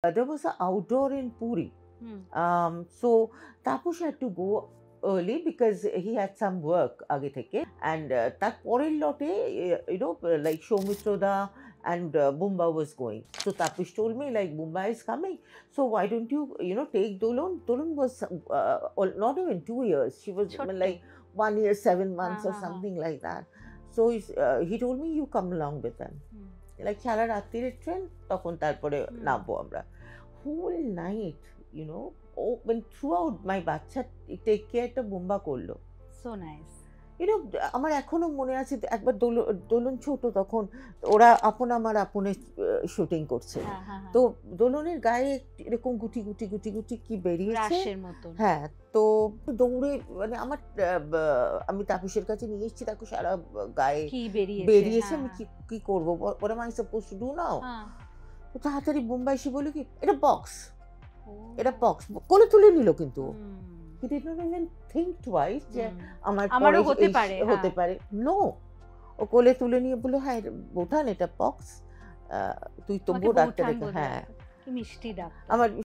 There was an outdoor in Puri. So Tapush had to go early because he had some work আগে থেকে, and তার পরের লটে like Soumitra Da and Bumba was going. So Tapush told me like Bumba is coming, so why don't you take Dolon. Dolon was not even 2 years, she was like 1 year 7 months or something like that. So he told me you come along with them. Like সারা রাত্রির train, তখন তারপরে নামবো আমরা। Whole night when throughout my বাচ্চা take কেয়ারটা বোম্বা করলো। So nice. আমার এখনো মনে আছে একবার দোলন ছোট তখন, ওরা আপন আমার আপনে শুটিং করছে, তো দোলনের গায়ে এরকম গুটি গুটি গুটি গুটি কি বেরিয়েছে, হ্যাঁ, তো দৌড়ে মানে আমি তাপসের কাছে নিয়ে এসেছি, তাকে সারা গায়ে বেরিয়েছে, আমি কি করবো, ওরা মাই সাপোজ টু ডু নাও। তো তাড়াতাড়ি বোম্বাই এসে বলে কি এটা বক্স, এটা বক্স কোলে তুলে নিল, কিন্তু he did not even think twice যে আমারও হতে পারে। নো, ও কোলে তুলে নিয়ে বললো হ্যাঁ বোঠান এটা বক্স, তুই তবুও ডাক্তার, হ্যাঁ, মিষ্টি ডাক্তার। আমার